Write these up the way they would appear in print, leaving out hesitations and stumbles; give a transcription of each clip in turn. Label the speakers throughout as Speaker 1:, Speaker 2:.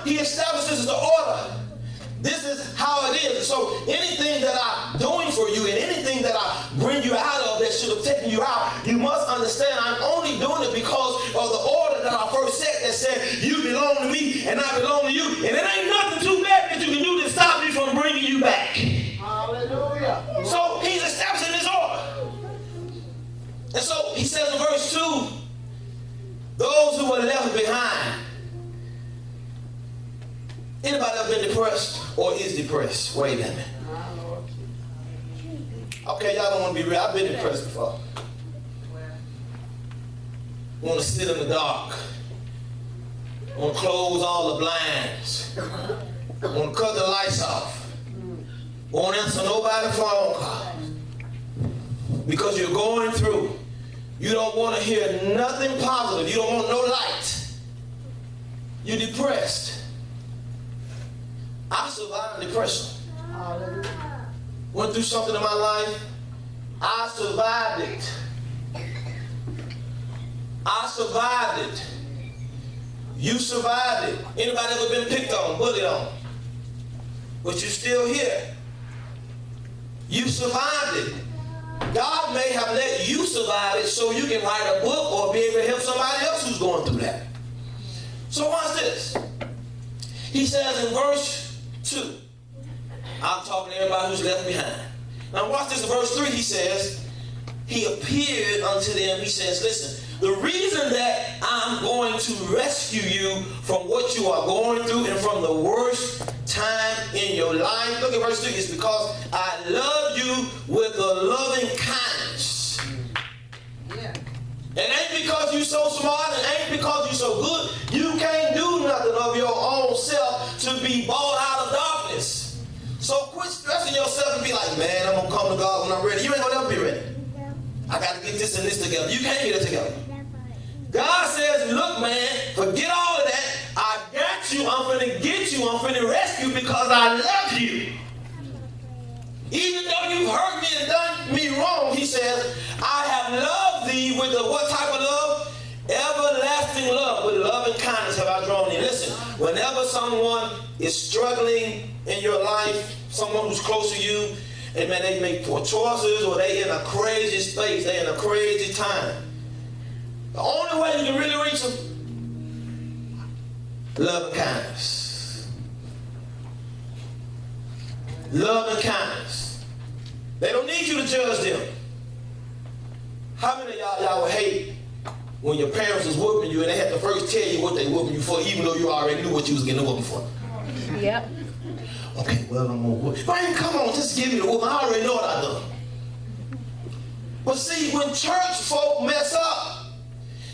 Speaker 1: he establishes the order. This is how it is. So anything that I'm doing for you and anything that I bring you out of that should have taken you out, you must understand I'm only doing it because of the order that I first set that said you belong to me and I belong to you. And it ain't nothing too bad that you can do to stop me from bringing you back. Hallelujah. So he's establishing his order. And so he says in verse 2, those who were left behind. Anybody ever been depressed or is depressed? Wait a minute. Okay, y'all don't want to be real. I've been depressed before. Want to sit in the dark. Want to close all the blinds. Want to cut the lights off. Won't answer nobody's phone calls. Because you're going through. You don't want to hear nothing positive. You don't want no light. You're depressed. I survived depression. Went through something in my life. I survived it. I survived it. You survived it. Anybody ever been picked on, bullied on? But you're still here. You survived it. God may have let you survive it so you can write a book or be able to help somebody else who's going through that. So watch this. He says in verse 2, I'm talking to everybody who's left behind. Now watch this in verse 3, he says, he appeared unto them, he says, listen, the reason that I'm going to rescue you from what you are going through and from the worst time in your life, look at verse 3, is because I love you with a loving kindness. Yeah. It ain't because you're so smart, it ain't because you're so good. You can't do nothing of your own self to be bought out of darkness. So quit stressing yourself and be like, man, I'm going to come to God when I'm ready. You ain't going to ever be ready. I got to get this and this together. You can't get it together. God says, look, man, forget all of that. I got you. I'm going to get you. I'm going to rescue you because I love you. Even though you've hurt me and done me wrong, he says, I have loved thee with a what type of love? Everlasting love. With love and kindness have I drawn thee. Listen, whenever someone is struggling in your life, someone who's close to you, and man, they make poor choices or they in a crazy space, they in a crazy time. The only way you can really reach them, love and kindness. Love and kindness. They don't need you to judge them. How many of y'all would hate when your parents was whooping you and they had to first tell you what they whooping you for, even though you already knew what you was getting whooping for?
Speaker 2: Yep.
Speaker 1: Okay, well, I'm gonna whoop. Man, come on, just give me the whooping. I already know what I done. But see, when church folk mess up,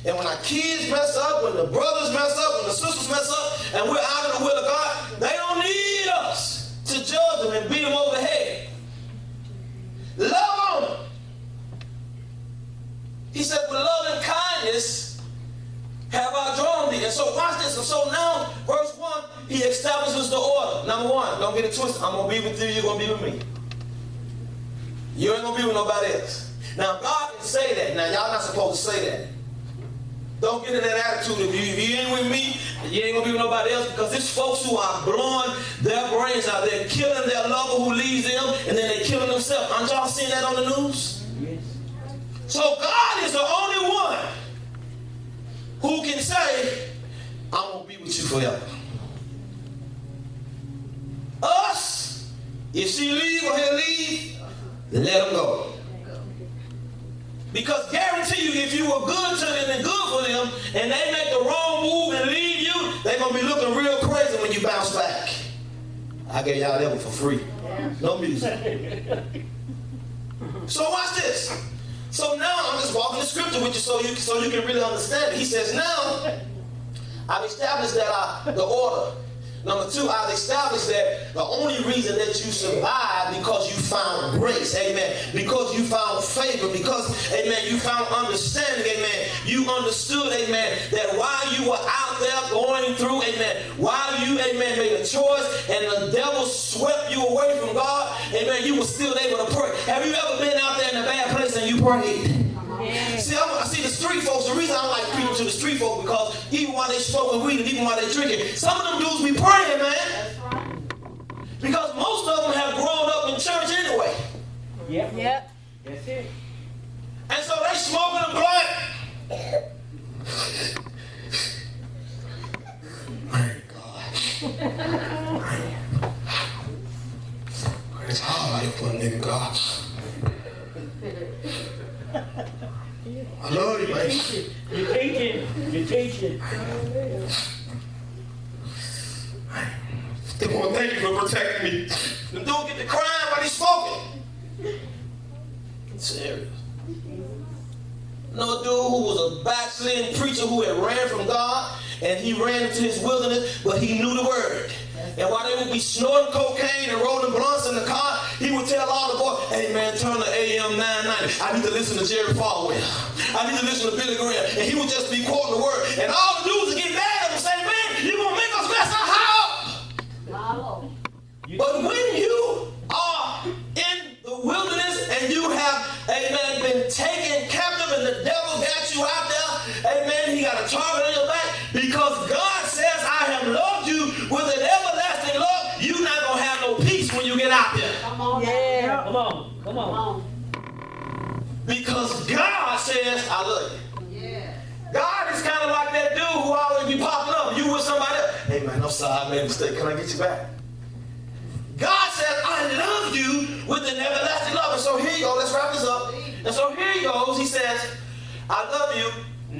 Speaker 1: and when our kids mess up, when the brothers mess up, when the sisters mess up, and we're out of the will of God, they don't need us to judge them and beat them over the head. Love on them. He said, with love and kindness have I drawn thee. And so watch this. And so now, verse 1, he establishes the order. Number 1, don't get it twisted. I'm going to be with you, you're going to be with me. You ain't going to be with nobody else. Now, God can say that. Now, y'all not supposed to say that. Don't get in that attitude of you. If you ain't with me, you ain't going to be with nobody else, because there's folks who are blowing their brains out. They're killing their lover who leaves them, and then they're killing themselves. Aren't y'all seeing that on the news? Yes. So God is the only one who can say, I'm going to be with you forever. Us, if she leave or he'll leave, let him go. Because guarantee you, if you were good to them and good for them, and they make the wrong move and leave you, they're going to be looking real crazy when you bounce back. I gave y'all that one for free. No music. So watch this. So now I'm just walking the scripture with you so you can really understand it. He says, now I've established that the order. Number 2, I've established that the only reason that you survived because you found grace, amen, because you found favor, because, amen, you found understanding, amen, you understood, amen, that while you were out there going through, amen, while you, amen, made a choice and the devil swept you away from God, amen, you were still able to pray. Have you ever been out there in a bad place and you prayed? See, I see the street folks. The reason I like preaching to the street folks, because even watch they smoking weed and even while they drinking. Some of them dudes be praying, man.
Speaker 2: That's right.
Speaker 1: Because most of them have grown up in church anyway.
Speaker 2: Yep.
Speaker 3: Yep.
Speaker 2: That's it.
Speaker 1: And so they smoking a blunt. My God. It's hard life for a nigga, God. I love you, man.
Speaker 2: You're teaching. You're teaching.
Speaker 1: They want to thank you for protecting me. The dude get to crying while he's smoking. It's serious. No dude who was a backsliding preacher who had ran from God, and he ran into his wilderness, but he knew the word. And while they would be snorting cocaine and rolling blunts in the car, he would tell all the boys, hey man, turn to AM 990. I need to listen to Jerry Falwell. I need to listen to Billy Graham. And he would just be quoting the word. And all the dudes would get mad at him and say, man, you're going to make us mess our house. But when you are in the wilderness and you have, amen, been taken captive and the devil got you out there, amen, he got a target on your back because God says, I have loved you with an everlasting love. You're not going to have no peace when you get out there.
Speaker 2: Come on.
Speaker 3: Yeah.
Speaker 2: Come on. Come on.
Speaker 1: Because God says, I love you.
Speaker 2: Yeah.
Speaker 1: God is kind of like that dude who always be popping up. You with somebody else. Hey man, I'm sorry, I made a mistake. Can I get you back? God says, I love you with an everlasting love. And so here you go. Let's wrap this up. And so here he goes. He says, I love you.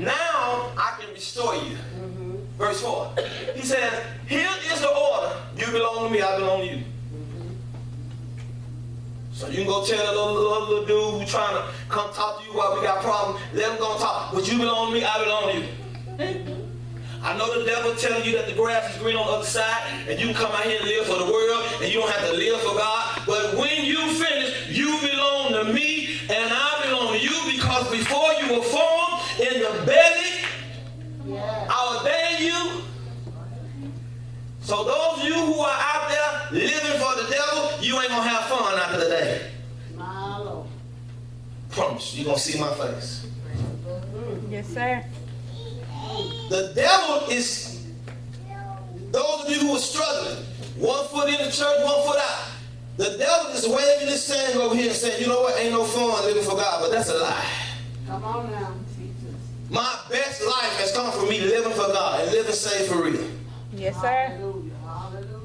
Speaker 1: Now I can restore you.
Speaker 2: Mm-hmm.
Speaker 1: Verse 4. He says, here is the order. You belong to me. I belong to you. So you can go tell that little dude who's trying to come talk to you while we got problems. Let him go and talk. But you belong to me. I belong to you. I know the devil telling you that the grass is green on the other side and you can come out here and live for the world and you don't have to live for God. But when you finish, you belong to me and I belong to you because before you were formed in the belly, I ordained you. So those of you who are out there living for the devil, you ain't going to have fun after the day.
Speaker 2: My Lord.
Speaker 1: Promise, you're going to see my face.
Speaker 3: Yes, sir.
Speaker 1: The devil is, those of you who are struggling, 1 foot in the church, 1 foot out. The devil is waving this thing over here and saying, you know what, ain't no fun living for God, but that's a lie.
Speaker 2: Come on now. Jesus.
Speaker 1: My best life has come from me living for God and living safe for real.
Speaker 3: Yes, sir.
Speaker 2: Hallelujah. Hallelujah.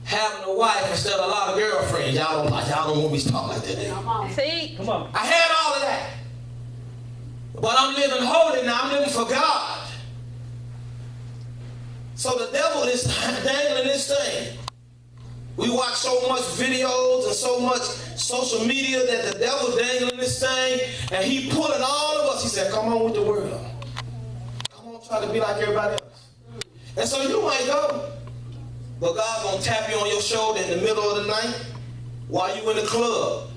Speaker 1: Having a wife instead of a lot of girlfriends. Y'all don't want me to talk like that. Do you?
Speaker 2: Come on.
Speaker 3: See?
Speaker 2: Come on.
Speaker 1: I had all of that. But I'm living holy now. I'm living for God. So the devil is dangling this thing. We watch so much videos and so much social media that the devil dangling this thing and he pulling all of us. He said, come on with the world. Come on, try to be like everybody else. And so you might go, but God's going to tap you on your shoulder in the middle of the night while you in the club.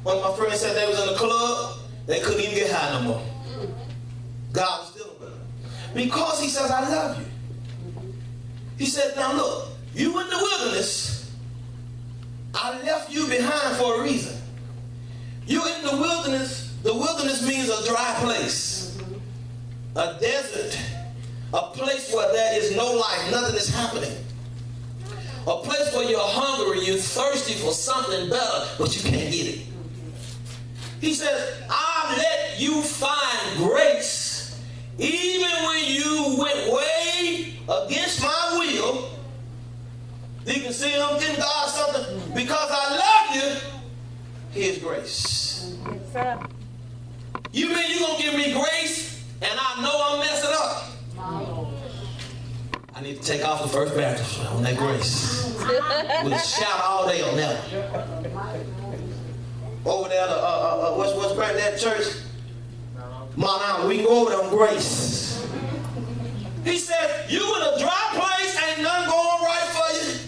Speaker 1: One of my friends said they was in the club. They couldn't even get high no more. God was dealing with them. Because he says, I love you. He said, now look, you in the wilderness, I left you behind for a reason. You in the wilderness means a dry place, a desert, a place where there is no life, nothing is happening. A place where you're hungry, you're thirsty for something better, but you can't get it. He says, I'll let you find grace even when you went way against my will. You can see I'm giving God something. Because I love you, here's grace.
Speaker 3: Yes, sir.
Speaker 1: You mean you're going to give me grace and I know I'm messing up?
Speaker 2: My Lord.
Speaker 1: I need to take off the First Baptist on that grace. We'll shout all day on that one. Over there, what's Granddad Church? Mount Allen. We can go over there on grace. He said, you in a dry place, ain't nothing going right for you.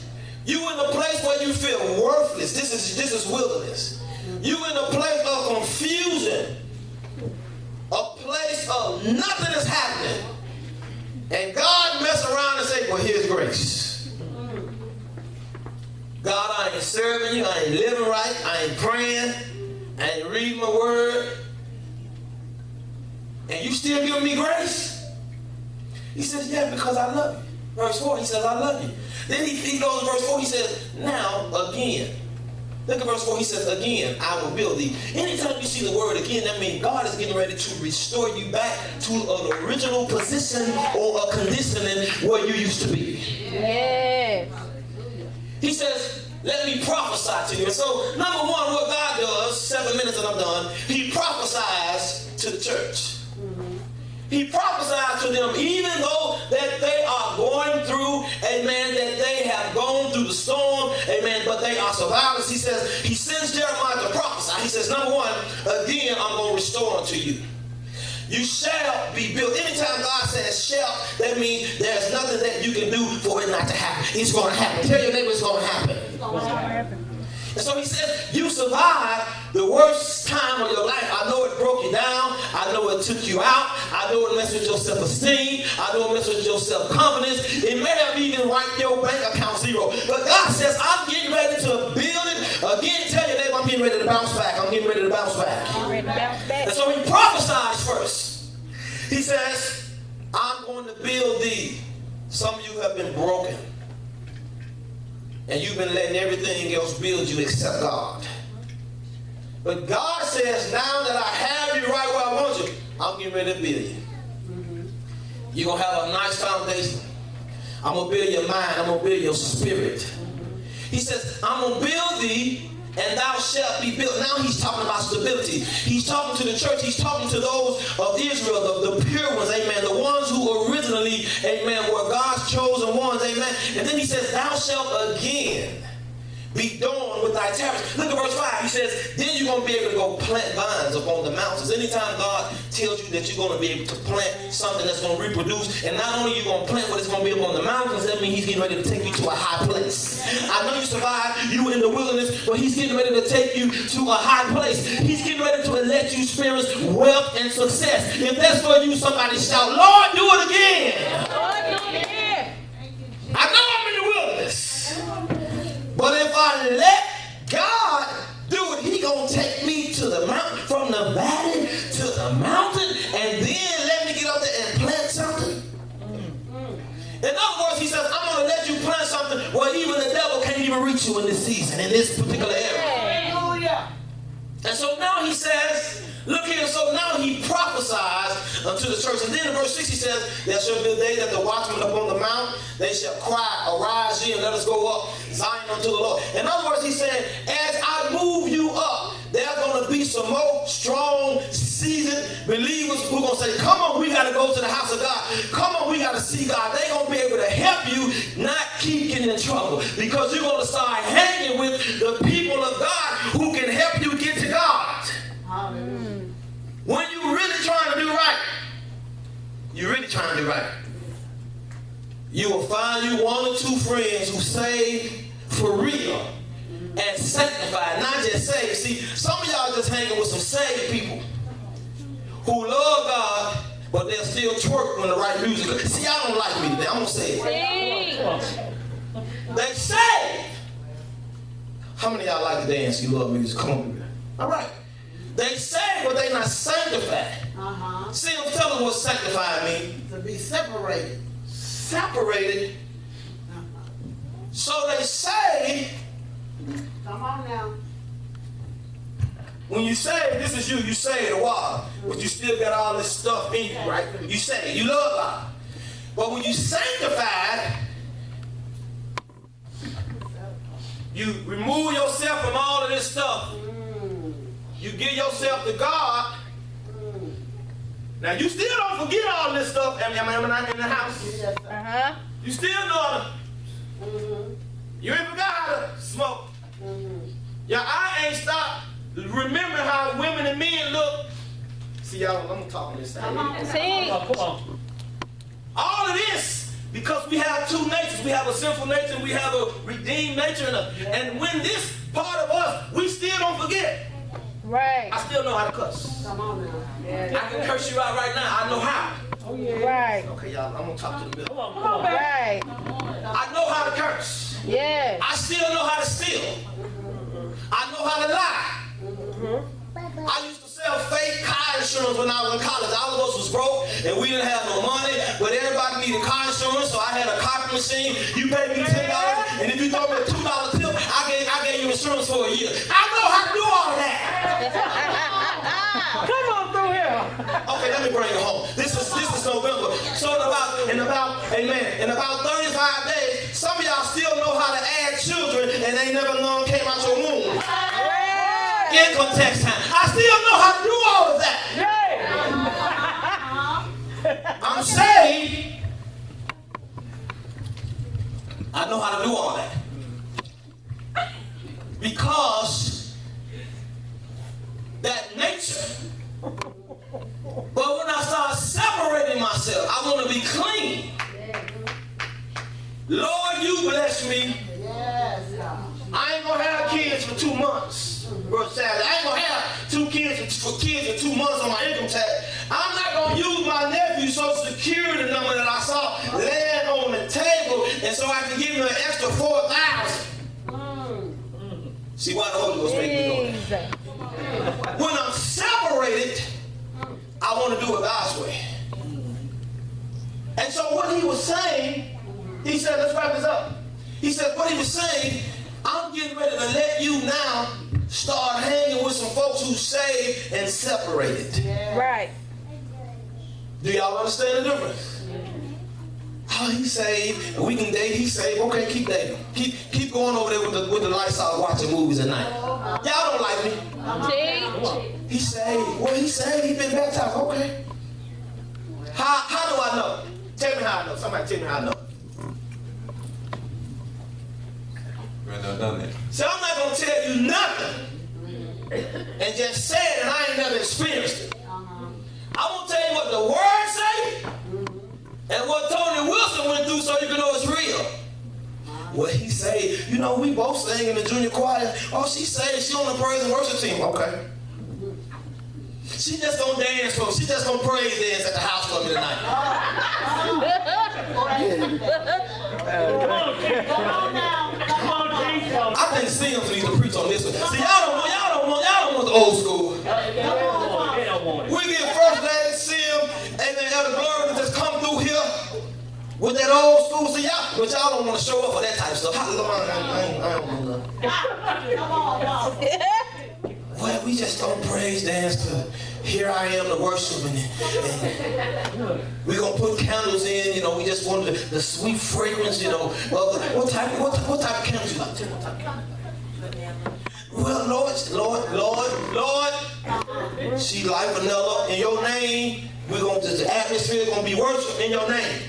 Speaker 1: You in a place where you feel worthless. This is wilderness. You in a place of confusion. A place of nothing is happening. And God mess around and say, well, here's grace. God, I ain't serving you. I ain't living right. I ain't praying. I ain't reading my word. And you still giving me grace? He says, yeah, because I love you. Verse 4, he says, I love you. Then he goes to verse 4, he says, now again. Look at verse 4, he says, again, I will build thee. Anytime you see the word again, that means God is getting ready to restore you back to an original position or a conditioning where you used to be.
Speaker 3: Yes.
Speaker 1: He says, let me prophesy to you. And so, number one, what God does, 7 minutes and I'm done, he prophesies to the church. He prophesies to them, even though that they are going through, amen, that they have gone through the storm, amen, but they are survivors. He says, he sends Jeremiah to prophesy. He says, number one, again, I'm going to restore unto you. You shall be built. Anytime God says shall, that means there's nothing that you can do for it not to happen. It's going to happen. Tell your neighbor it's going to happen.
Speaker 3: What's going to happen?
Speaker 1: And so he says, you survived the worst time of your life. I know it broke you down. I know it took you out. I know it messed with your self-esteem. I know it messed with your self-confidence. It may have even wiped your bank account zero. But God says, I'm getting ready to build it. Again, tell your neighbor, I'm getting ready to bounce back. I'm getting ready to bounce back.
Speaker 3: Ready to bounce back.
Speaker 1: And so he prophesies first. He says, I'm going to build thee. Some of you have been broken. And you've been letting everything else build you except God. But God says, now that I have you right where I want you, I'm getting ready to build you. You're going to have a nice foundation. I'm going to build your mind. I'm going to build your spirit. He says, I'm going to build thee, and thou shalt be built. Now he's talking about stability. He's talking to the church. He's talking to those of Israel, the pure ones, amen. The ones who originally, amen, were God's chosen ones, amen. And then he says, thou shalt again be adorned with thy tabernacle. Look at verse 5. He says, then you're going to be able to go plant vines upon the mountains. Anytime God tells you that you're going to be able to plant something that's going to reproduce, and not only are you going to plant what is going to be upon the mountains, that means he's getting ready to take you to a high place. I know you survived, you were in the wilderness, but he's getting ready to take you to a high place. He's getting ready to let you experience wealth and success. If that's for you, somebody shout, Lord, do it again.
Speaker 3: Lord, do it again.
Speaker 1: I know I'm in the wilderness. But if I let God do it, he going to take me to the mountain, from the valley to the mountain, and then let me get up there and plant something. In other words, he says, I'm going to let you plant something where even the devil can't even reach you in this season, in this particular area.
Speaker 2: Hallelujah.
Speaker 1: And so now he says, look here, so now he prophesies unto the church. And then in verse 6 he says, there shall be a day that the watchmen upon the mount, they shall cry, arise ye and let us go up Zion unto the Lord. In other words, he's saying, as I move you up, there are going to be some more strong, seasoned believers who are going to say, come on, we got to go to the house of God. Come on, we got to see God. They're going to be able to help you not keep getting in trouble, because you're going to start hanging with the people of God who can help you get to God.
Speaker 2: Hallelujah.
Speaker 1: When you're really trying to do right, you will find you one or two friends who save for real and sanctified, not just saved. See, some of y'all just hanging with some saved people who love God, but they'll still twerk when the right music is. See, y'all don't like me today. I'm going to say it. They saved. How many of y'all like to dance? You love music. Come on. All right. They saved, but they're not sanctified. See, I'm telling what sanctified means.
Speaker 2: To be separated.
Speaker 1: Separated. So they say,
Speaker 2: Come on now.
Speaker 1: when you say, this is you say it a while, but you still got all this stuff in you, right? You say it, you love God. But when you sanctify, you remove yourself from all of this stuff. You give yourself to God. Now you still don't forget all this stuff. Am I not in the house?
Speaker 2: Yes, sir.
Speaker 1: You still know you ain't forgot how to smoke. Your eye ain't stopped. Remember how women and men look. See y'all, I'm gonna talk on this side.
Speaker 3: See?
Speaker 1: Come on. All of this because we have two natures. We have a sinful nature and we have a redeemed nature. And when this part of us, we still don't forget.
Speaker 3: Right.
Speaker 1: I still know how to cuss.
Speaker 2: Come on now.
Speaker 1: I can curse you out right now. I know how.
Speaker 2: Oh, yeah.
Speaker 3: Right.
Speaker 1: Okay, y'all, I'm gonna talk to the middle.
Speaker 3: Come on, right.
Speaker 1: I know how to curse.
Speaker 3: Yes.
Speaker 1: I still know how to steal. I know how to lie. I used to sell sell fake car insurance when I was in college. All of us was broke and we didn't have no money, but everybody needed car insurance, so I had a copy machine. You paid me $10, and if you throw me a $2 tip, I gave you insurance for a year. I know how to do all that.
Speaker 3: Come on through here.
Speaker 1: Okay, let me bring it home. This is November. So in about 35 days, some of y'all still know how to add children and they never known came out your womb. Income tax time. I still know how to do all of that. I'm saved. I know how to do all that. Because that nature. But when I start separating myself, I want to be clean. Lord, you bless me.
Speaker 2: Yes, God.
Speaker 1: I ain't gonna have kids for 2 months, Brother Sally. I ain't gonna have 2 kids for 2 months on my income tax. I'm not gonna use my nephew's Social Security number that I saw laying on the table, and so I can give him an extra $4,000. See why the Holy Ghost make me do that? When I'm separated, I want to do it God's way. And so what he was saying, he said, let's wrap this up. He said, what he was saying, I'm getting ready to let you now start hanging with some folks who saved and separated.
Speaker 3: Right.
Speaker 1: Do y'all understand the difference? Oh, he saved, and we can date, he saved. Okay, keep dating. Keep going over there with the lights out watching movies at night. Y'all don't like me. He saved. Well, he saved, he been baptized. Okay. How do I know? Tell me how I know. Somebody tell me how I know. So I'm not going to tell you nothing and just say it and I ain't never experienced it. I'm going to tell you what the word say and what Tony Wilson went through so you can know it's real. What he say, you know, we both sang in the junior choir. Oh, she sang, she on the praise and worship team. Okay. She just going to dance for me. She just going to praise dance at the house for me tonight.
Speaker 2: Come on now. Come on, Jesus.
Speaker 1: I think Sims needs to preach on this one. See, y'all don't want the old school. We get First Lady Sim, amen, Elder Glory to just come through here with that old school. See, but y'all don't want to show up for that type of stuff. I don't know.
Speaker 2: Come on, y'all.
Speaker 1: Well, we just don't praise dance to here I am to worship and we're going to put candles in, you know, we just want the sweet fragrance, you know. What type of candles you like? What type of candles? Well, Lord, she like vanilla in your name. We're going to, the atmosphere is going to be worship in your name.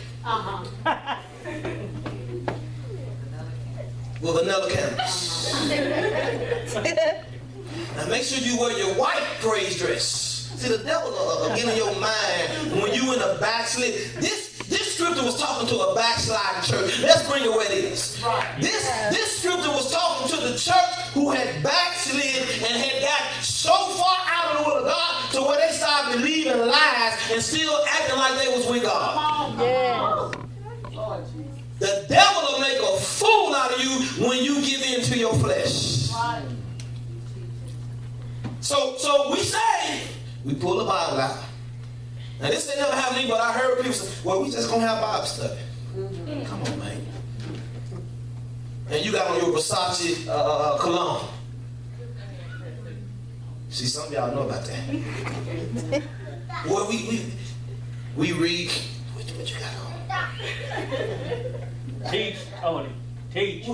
Speaker 1: With vanilla candles. Now make sure you wear your white praise dress. See, the devil will get in your mind when you in a backslid. This scripture was talking to a backsliding church. Let's bring it where it is. This scripture was talking to the church who had backslid and had got so far out of the will of God to where they started believing lies and still acting like they was with God. The devil will make a fool out of you when you give in to your flesh. So we say, we pull the Bible out. Now this ain't never happened to me, but I heard people say, well, we just gonna have Bible study. Come on, man. And you got on your Versace cologne. See, some of y'all know about that. Well, we read, what you got on?
Speaker 4: Teach, Tony. Teach.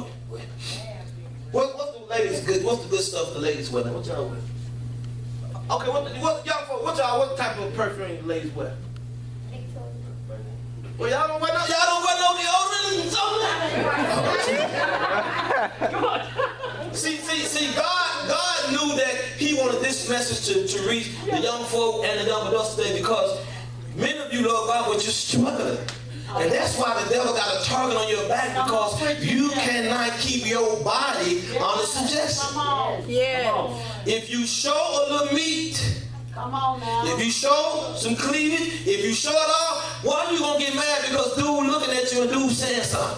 Speaker 1: What's the ladies good? What's the good stuff the ladies wear? What y'all wear? Okay, what type of perfume the ladies wear? Well, y'all don't wear no deodorant. Come on. See, God knew that He wanted this message to reach the young folk and the young adults today because many of you love God, but you're struggling. And that's why the devil got a target on your back because you cannot keep your body under suggestion.
Speaker 3: Yeah.
Speaker 1: If you show a little meat,
Speaker 2: Come on now.
Speaker 1: if you show some cleavage, if you show it off, why are you going to get mad because dude looking at you and dude saying something?